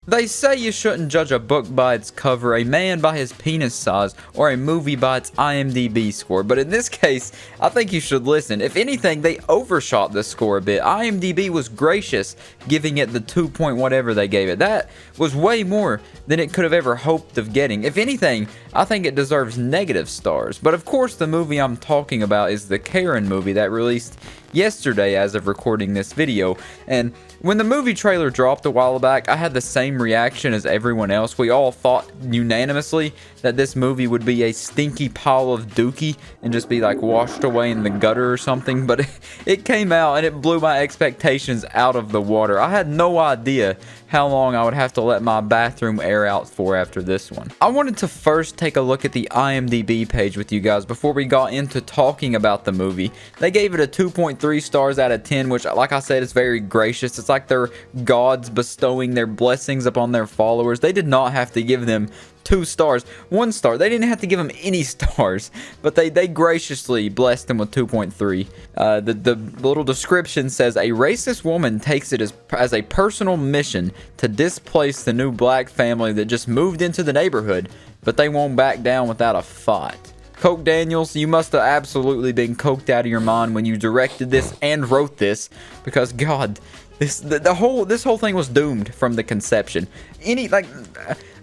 They say you shouldn't judge a book by its cover, a man by his penis size, or a movie by its IMDb score. But in this case, I think you should listen. If anything, they overshot the score a bit. IMDb was gracious, giving it the 2 point whatever they gave it. That was way more than it could have ever hoped of getting. If anything, I think it deserves negative stars. But of course, the movie I'm talking about is the Karen movie that released yesterday as of recording this video. And when the movie trailer dropped a while back, I had the same reaction as everyone else. We all thought unanimously that this movie would be a stinky pile of dookie and just be like washed away in the gutter or something. But it came out and it blew my expectations out of the water. I had no idea how long I would have to let my bathroom air out for after this one. I wanted to first take a look at the IMDb page with you guys before we got into talking about the movie. They gave it a 2.3 stars out of 10, which, like I said, is very gracious. It's like they're gods bestowing their blessings upon their followers. They did not have to give them 2 stars, 1 star. They didn't have to give him any stars, but they graciously blessed him with 2.3. The little description says, a racist woman takes it as a personal mission to displace the new black family that just moved into the neighborhood, but they won't back down without a fight. Coke Daniels, you must have absolutely been coked out of your mind when you directed this and wrote this, because God, this whole thing was doomed from the conception.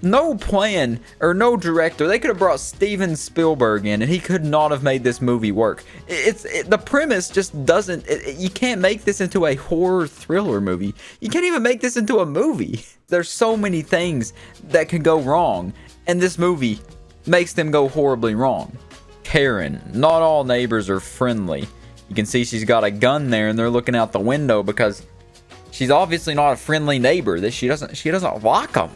No plan or no director. They could have brought Steven Spielberg in and he could not have made this movie work. The premise just doesn't. You can't make this into a horror thriller movie. You can't even make this into a movie. There's so many things that can go wrong, and this movie makes them go horribly wrong. Karen, not all neighbors are friendly. You can see she's got a gun there and they're looking out the window because she's obviously not a friendly neighbor. That she doesn't like them.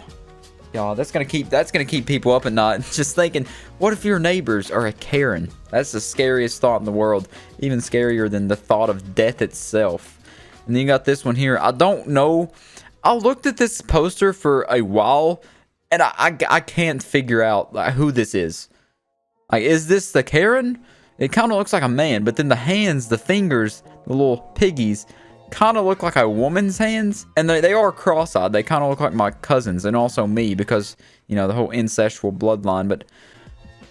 Y'all, that's gonna keep people up at night. Just thinking, what if your neighbors are a Karen? That's the scariest thought in the world. Even scarier than the thought of death itself. And then you got this one here. I don't know. I looked at this poster for a while, and I can't figure out who this is. Like, is this the Karen? It kind of looks like a man, but then the hands, the fingers, the little piggies, kind of look like a woman's hands, and they are cross-eyed. They kind of look like my cousins and also me because, you know, the whole incestual bloodline. But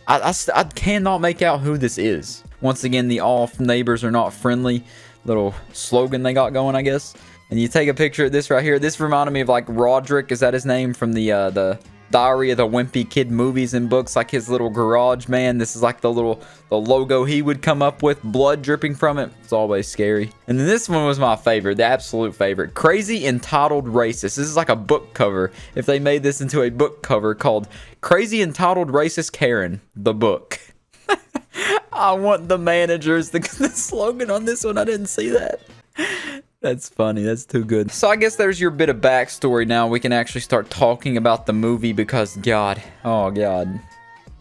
I cannot make out who this is. Once again, the all neighbors are not friendly little slogan they got going, I guess. And you take a picture of this right here. This reminded me of like Roderick, is that his name, from the Diary of the Wimpy Kid movies and books, like his little garage man. This is like the logo he would come up with, blood dripping from it. It's always scary. And then this one was my favorite, the absolute favorite. Crazy Entitled Racist. This is like a book cover. If they made this into a book cover called Crazy Entitled Racist Karen, the book. I want the managers, the slogan on this one. I didn't see that. That's funny. That's too good. So I guess there's your bit of backstory. Now we can actually start talking about the movie because God, oh God,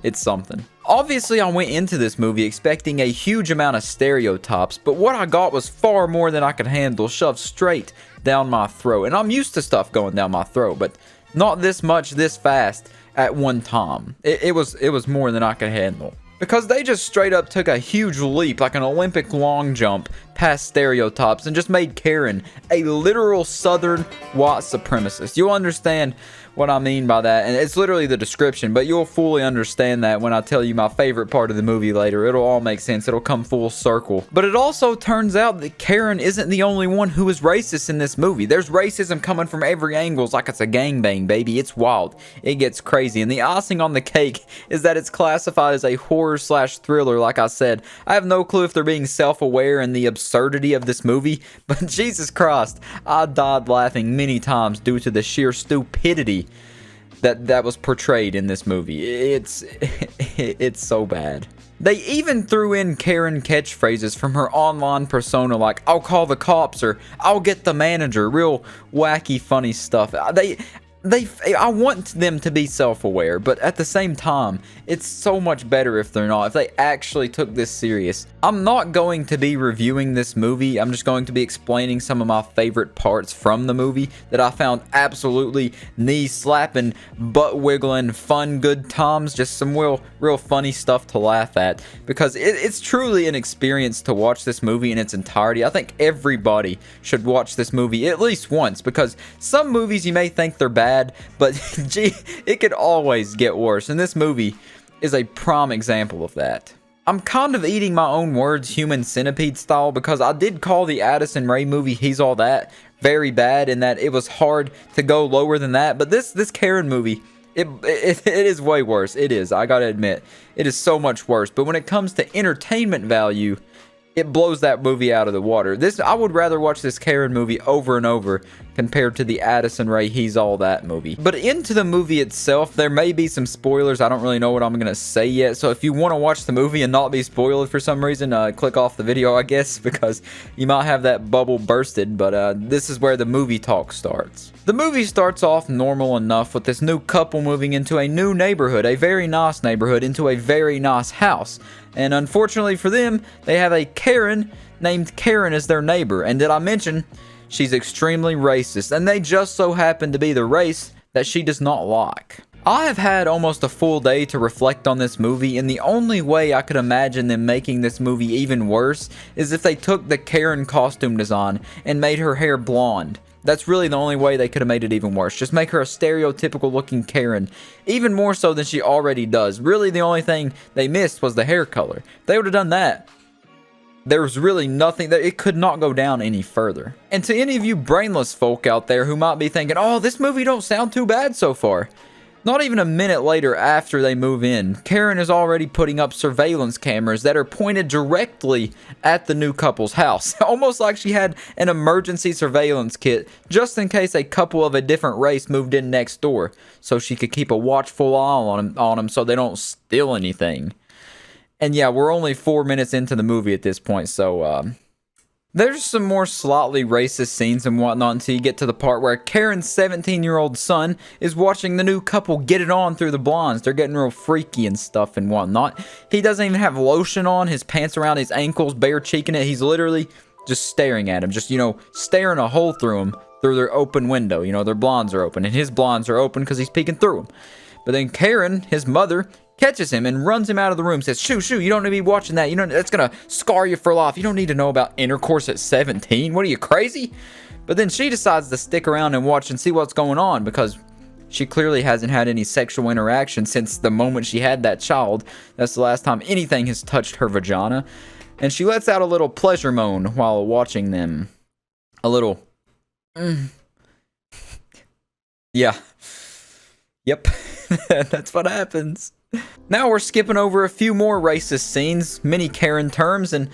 it's something. Obviously, I went into this movie expecting a huge amount of stereotypes, but what I got was far more than I could handle, shoved straight down my throat. And I'm used to stuff going down my throat, but not this much, this fast at one time. It was more than I could handle. Because they just straight up took a huge leap, like an Olympic long jump, past stereotypes and just made Karen a literal southern white supremacist. You'll understand what I mean by that, and it's literally the description, but you'll fully understand that when I tell you my favorite part of the movie later. It'll all make sense. It'll come full circle. But it also turns out that Karen isn't the only one who is racist in this movie. There's racism coming from every angle. It's like it's a gangbang, baby. It's wild. It gets crazy. And the icing on the cake is that it's classified as a horror/thriller. Like I said, I have no clue if they're being self-aware in the absurdity of this movie, but Jesus Christ, I died laughing many times due to the sheer stupidity that was portrayed in this movie. It's so bad. They even threw in Karen catchphrases from her online persona like, I'll call the cops, or I'll get the manager. Real wacky, funny stuff. I want them to be self-aware, but at the same time, it's so much better if they're not, if they actually took this serious. I'm not going to be reviewing this movie. I'm just going to be explaining some of my favorite parts from the movie that I found absolutely knee-slapping, butt-wiggling, fun, good times. Just some real funny stuff to laugh at, because it's truly an experience to watch this movie in its entirety. I think everybody should watch this movie at least once, because some movies you may think they're bad bad, but gee, it could always get worse, and this movie is a prime example of that. I'm kind of eating my own words human centipede style, because I did call the Addison Rae movie He's All That very bad, in that it was hard to go lower than that. But this Karen movie, it is way worse. It is, I gotta admit, it is so much worse. But when it comes to entertainment value, it blows that movie out of the water. I would rather watch this Karen movie over and over compared to the Addison Rae He's All That movie. But into the movie itself, there may be some spoilers. I don't really know what I'm gonna say yet, so if you want to watch the movie and not be spoiled for some reason, click off the video, I guess, because you might have that bubble bursted. But this is where the movie talk starts. The movie starts off normal enough with this new couple moving into a new neighborhood, a very nice neighborhood, into a very nice house. And unfortunately for them, they have a Karen named Karen as their neighbor. And did I mention she's extremely racist? And they just so happen to be the race that she does not like. I have had almost a full day to reflect on this movie, and the only way I could imagine them making this movie even worse is if they took the Karen costume design and made her hair blonde. That's really the only way they could have made it even worse. Just make her a stereotypical looking Karen, even more so than she already does. Really, the only thing they missed was the hair color. If they would have done that, there was really nothing, that it could not go down any further. And to any of you brainless folk out there who might be thinking, oh, this movie don't sound too bad so far. Not even a minute later after they move in, Karen is already putting up surveillance cameras that are pointed directly at the new couple's house. Almost like she had an emergency surveillance kit just in case a couple of a different race moved in next door, so she could keep a watchful eye on them so they don't steal anything. And yeah, we're only 4 minutes into the movie at this point, so there's some more slightly racist scenes and whatnot until you get to the part where Karen's 17-year-old son is watching the new couple get it on through the blinds. They're getting real freaky and stuff and whatnot. He doesn't even have lotion on, his pants around his ankles, bare cheeking it. He's literally just staring at him, just, staring a hole through him through their open window. Their blinds are open, and his blinds are open because he's peeking through them. But then Karen, his mother, catches him and runs him out of the room, says, shoo, you don't need to be watching that. That's going to scar you for life. You don't need to know about intercourse at 17. What are you, crazy? But then she decides to stick around and watch and see what's going on, because she clearly hasn't had any sexual interaction since the moment she had that child. That's the last time anything has touched her vagina. And she lets out a little pleasure moan while watching them. A little, Yeah. Yep. That's what happens. Now we're skipping over a few more racist scenes, many Karen terms, and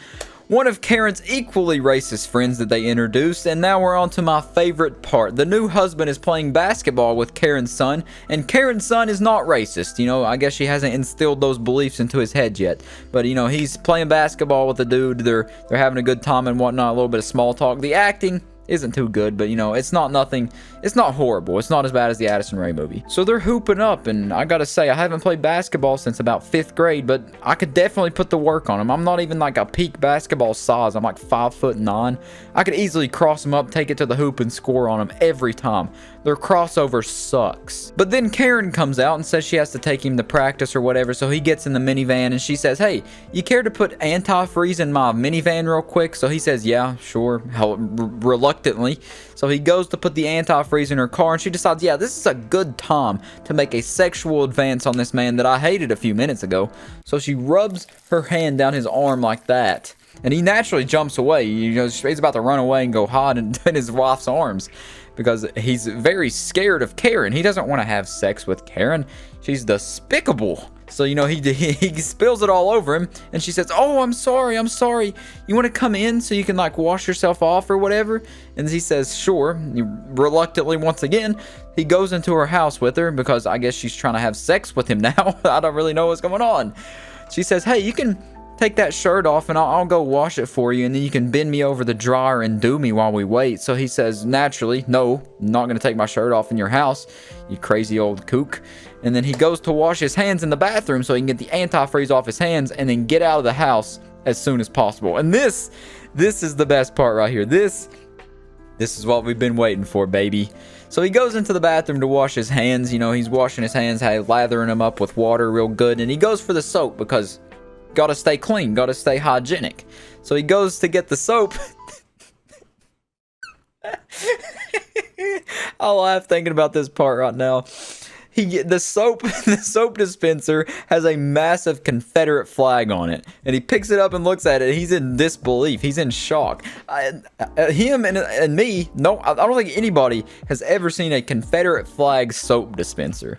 one of Karen's equally racist friends that they introduced. And now we're on to my favorite part. The new husband is playing basketball with Karen's son, and Karen's son is not racist. I guess she hasn't instilled those beliefs into his head yet. But, he's playing basketball with the dude. They're having a good time and whatnot, a little bit of small talk. The acting isn't too good, but it's not horrible. It's not as bad as the Addison Rae movie. So they're hooping up, and I gotta say, I haven't played basketball since about 5th grade, but I could definitely put the work on them. I'm not even like a peak basketball size. I'm like 5'9". I could easily cross them up, take it to the hoop, and score on them every time. Their crossover sucks. But then Karen comes out and says she has to take him to practice or whatever, so he gets in the minivan and she says, hey, you care to put antifreeze in my minivan real quick? So he says, yeah, sure, reluctantly. So he goes to put the antifreeze in her car, and she decides, yeah, this is a good time to make a sexual advance on this man that I hated a few minutes ago. So she rubs her hand down his arm like that, and he naturally jumps away. He's about to run away and go hide in his wife's arms, because he's very scared of Karen. He doesn't want to have sex with Karen. She's despicable. So, he spills it all over him, and she says, oh, I'm sorry. You want to come in so you can, wash yourself off or whatever? And he says, sure. Reluctantly, once again, he goes into her house with her, because I guess she's trying to have sex with him now. I don't really know what's going on. She says, hey, you can take that shirt off and I'll go wash it for you, and then you can bend me over the dryer and do me while we wait. So he says, naturally, no, I'm not going to take my shirt off in your house, you crazy old kook. And then he goes to wash his hands in the bathroom so he can get the antifreeze off his hands and then get out of the house as soon as possible. And this is the best part right here. This is what we've been waiting for, baby. So he goes into the bathroom to wash his hands. He's washing his hands, lathering them up with water real good. And he goes for the soap because gotta stay clean, gotta stay hygienic. So he goes to get the soap. I laugh thinking about this part right now. The soap the soap dispenser has a massive Confederate flag on it, and he picks it up and looks at it. He's in disbelief. He's in shock. Him and me. No, I don't think anybody has ever seen a Confederate flag soap dispenser.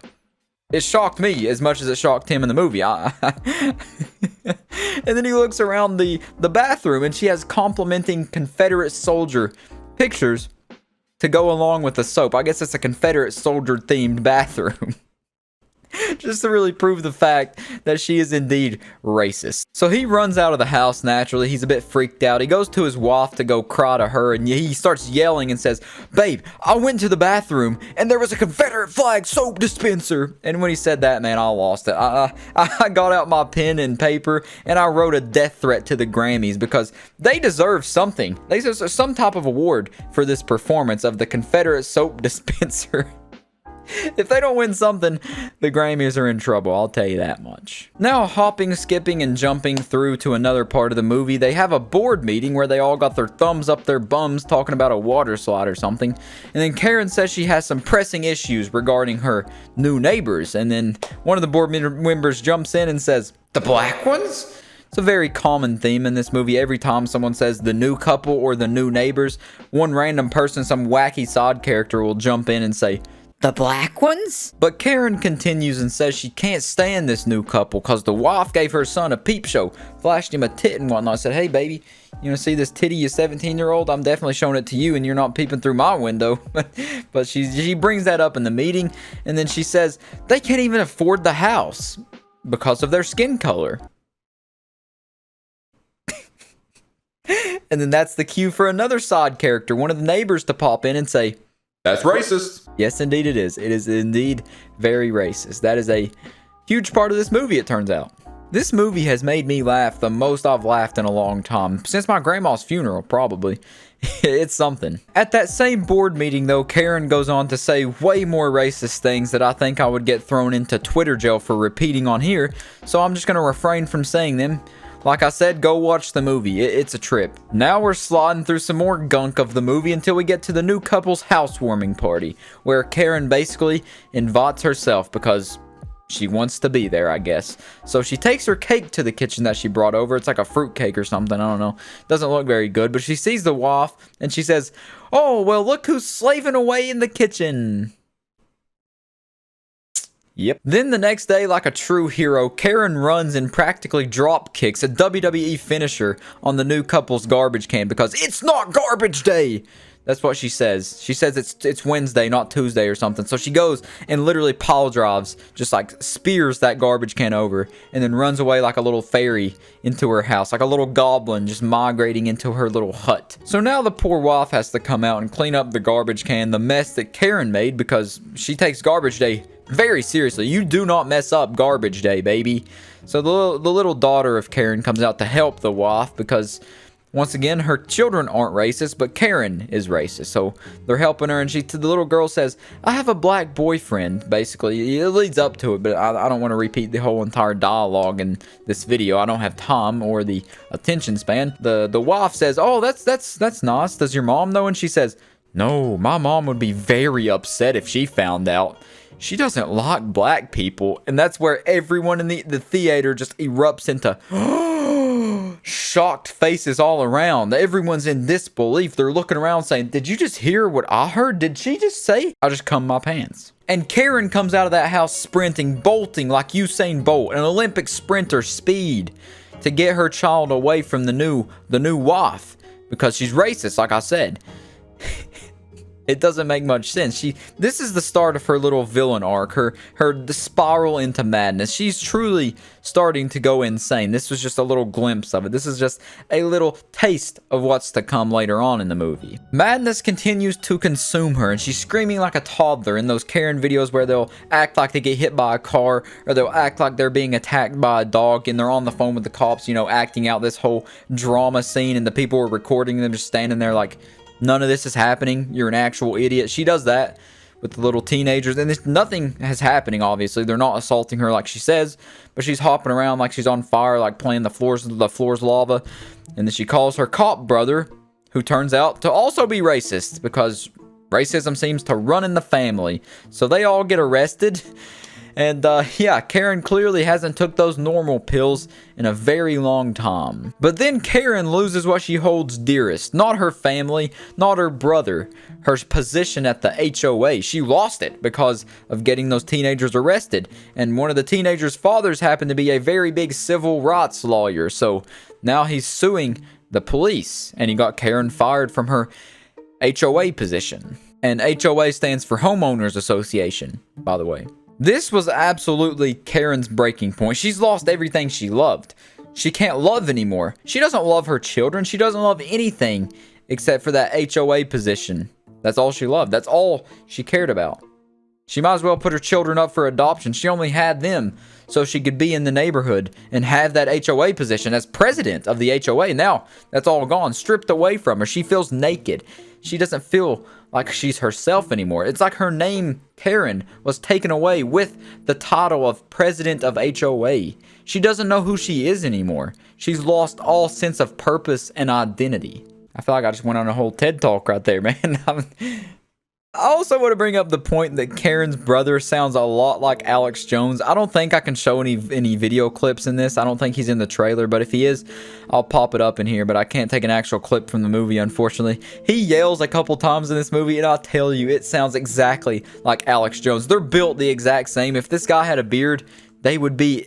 It shocked me as much as it shocked him in the movie. And then he looks around the bathroom, and she has complimenting Confederate soldier pictures to go along with the soap. I guess it's a Confederate soldier themed bathroom. Just to really prove the fact that she is indeed racist. So he runs out of the house naturally. He's a bit freaked out. He goes to his wife to go cry to her, and he starts yelling and says, "Babe, I went to the bathroom and there was a Confederate flag soap dispenser." And when he said that, man, I lost it. I got out my pen and paper and I wrote a death threat to the Grammys, because they deserve something. They deserve some type of award for this performance of the Confederate soap dispenser. If they don't win something, the Grammys are in trouble, I'll tell you that much. Now, hopping, skipping, and jumping through to another part of the movie, they have a board meeting where they all got their thumbs up their bums talking about a water slide or something. And then Karen says she has some pressing issues regarding her new neighbors. And then one of the board members jumps in and says, "The black ones?" It's a very common theme in this movie. Every time someone says the new couple or the new neighbors, one random person, some wacky side character will jump in and say, "The black ones?" But Karen continues and says she can't stand this new couple because the wife gave her son a peep show, flashed him a tit and whatnot. I said, "Hey, baby, you want to see this titty, you 17-year-old? I'm definitely showing it to you, and you're not peeping through my window." But she brings that up in the meeting, and then she says they can't even afford the house because of their skin color. And then that's the cue for another side character, one of the neighbors, to pop in and say, "That's racist." Yes, indeed it is. It is indeed very racist. That is a huge part of this movie, it turns out. This movie has made me laugh the most I've laughed in a long time. Since my grandma's funeral, probably. It's something. At that same board meeting, though, Karen goes on to say way more racist things that I think I would get thrown into Twitter jail for repeating on here, so I'm just going to refrain from saying them. Like I said, go watch the movie. It's a trip. Now we're sliding through some more gunk of the movie until we get to the new couple's housewarming party, where Karen basically invites herself because she wants to be there, I guess. So she takes her cake to the kitchen that she brought over. It's like a fruit cake or something. I don't know. Doesn't look very good, but she sees the wife and she says, "Oh, well, look who's slaving away in the kitchen." Yep. Then the next day, like a true hero, Karen runs and practically drop kicks a WWE finisher on the new couple's garbage can because it's not garbage day. That's what she says. She says it's Wednesday, not Tuesday or something. So she goes and literally pile drives, just like spears that garbage can over, and then runs away like a little fairy into her house, like a little goblin just migrating into her little hut. So now the poor wife has to come out and clean up the garbage can, the mess that Karen made, because she takes garbage day very seriously. You do not mess up garbage day, baby. So the little daughter of Karen comes out to help the wife because, once again, her children aren't racist, but Karen is racist. So they're helping her, and the little girl says, "I have a black boyfriend." Basically, it leads up to it, but I don't want to repeat the whole entire dialogue in this video. I don't have time or the attention span. The wife says, "Oh, that's nice. Does your mom know?" And she says, "No, my mom would be very upset if she found out. She doesn't like black people." And that's where everyone in the theater just erupts into shocked faces all around. Everyone's in disbelief. They're looking around saying, "Did you just hear what I heard? Did she just say?" I just cum my pants. And Karen comes out of that house sprinting, bolting like Usain Bolt, an Olympic sprinter speed, to get her child away from the new wife, because she's racist, like I said. It doesn't make much sense. This is the start of her little villain arc, the spiral into madness. She's truly starting to go insane. This was just a little glimpse of it. This is just a little taste of what's to come later on in the movie. Madness continues to consume her, and she's screaming like a toddler in those Karen videos where they'll act like they get hit by a car, or they'll act like they're being attacked by a dog, and they're on the phone with the cops, acting out this whole drama scene, and the people are recording them just standing there like, none of this is happening. You're an actual idiot. She does that with the little teenagers, and nothing is happening, obviously. They're not assaulting her like she says, but she's hopping around like she's on fire, like playing the floor's lava. And then she calls her cop brother, who turns out to also be racist, because Racism seems to run in the family. So they all get arrested. And yeah, Karen clearly hasn't took those normal pills in a very long time. But then Karen loses what she holds dearest. Not her family, not her brother. Her position at the HOA. She lost it because of getting those teenagers arrested. And one of the teenagers' fathers happened to be a very big civil rights lawyer. So now he's suing the police. And he got Karen fired from her HOA position. And HOA stands for Homeowners Association, by the way. This was absolutely Karen's breaking point. She's lost everything she loved. She can't love anymore. She doesn't love her children. She doesn't love anything except for that HOA position. That's all she loved. That's all she cared about. She might as well put her children up for adoption. She only had them so she could be in the neighborhood and have that HOA position as president of the HOA. Now, that's all gone, stripped away from her. She feels naked. She doesn't feel like she's herself anymore. It's like her name, Karen, was taken away with the title of president of HOA. She doesn't know who she is anymore. She's lost all sense of purpose and identity. I feel like I just went on a whole TED Talk right there, man. I also want to bring up the point that Karen's brother sounds a lot like Alex Jones. I don't think I can show any video clips in this. I don't think he's in the trailer, but if he is, I'll pop it up in here, but I can't take an actual clip from the movie, unfortunately. He yells a couple times in this movie, and I'll tell you, it sounds exactly like Alex Jones. They're built the exact same. If this guy had a beard, they would be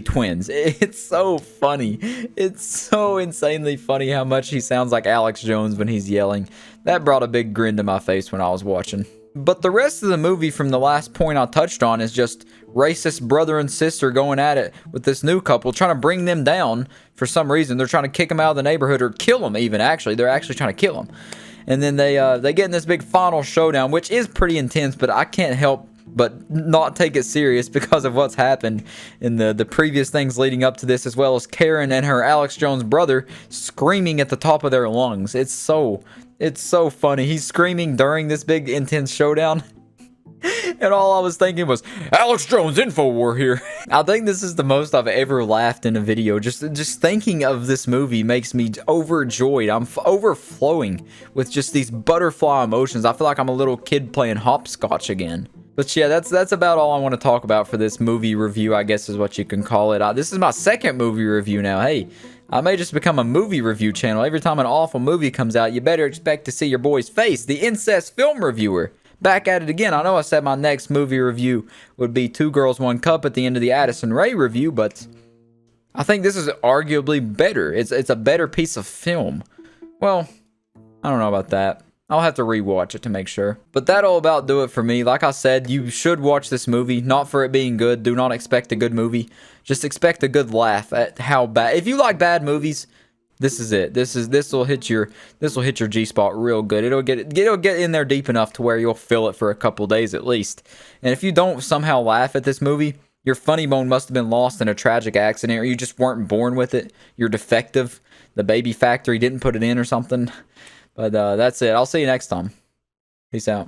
twins. It's so funny. It's so insanely funny how much he sounds like Alex Jones when he's yelling. That brought a big grin to my face when I was watching. But the rest of the movie from the last point I touched on is just racist brother and sister going at it with this new couple, trying to bring them down for some reason. They're trying to kick them out of the neighborhood or kill them even, actually. They're actually trying to kill them. And then they get in this big final showdown, which is pretty intense, but I can't help but not take it serious because of what's happened in the previous things leading up to this, as well as Karen and her Alex Jones brother screaming at the top of their lungs. It's so funny. He's screaming during this big intense showdown. And all I was thinking was, Alex Jones Infowar here. I think this is the most I've ever laughed in a video. Just thinking of this movie makes me overjoyed. I'm overflowing with just these butterfly emotions. I feel like I'm a little kid playing hopscotch again. But yeah, that's about all I want to talk about for this movie review, I guess is what you can call it. This is my second movie review now. Hey, I may just become a movie review channel. Every time an awful movie comes out, you better expect to see your boy's face, the incest film reviewer. Back at it again. I know I said my next movie review would be Two Girls, One Cup at the end of the Addison Rae review, but I think this is arguably better. It's a better piece of film. Well, I don't know about that. I'll have to rewatch it to make sure. But that'll about do it for me. Like I said, you should watch this movie. Not for it being good. Do not expect a good movie. Just expect a good laugh at how bad. If you like bad movies, this is it. This will hit your G-spot real good. It'll get in there deep enough to where you'll feel it for a couple days at least. And if you don't somehow laugh at this movie, your funny bone must have been lost in a tragic accident, or you just weren't born with it. You're defective. The baby factory didn't put it in or something. But that's it. I'll see you next time. Peace out.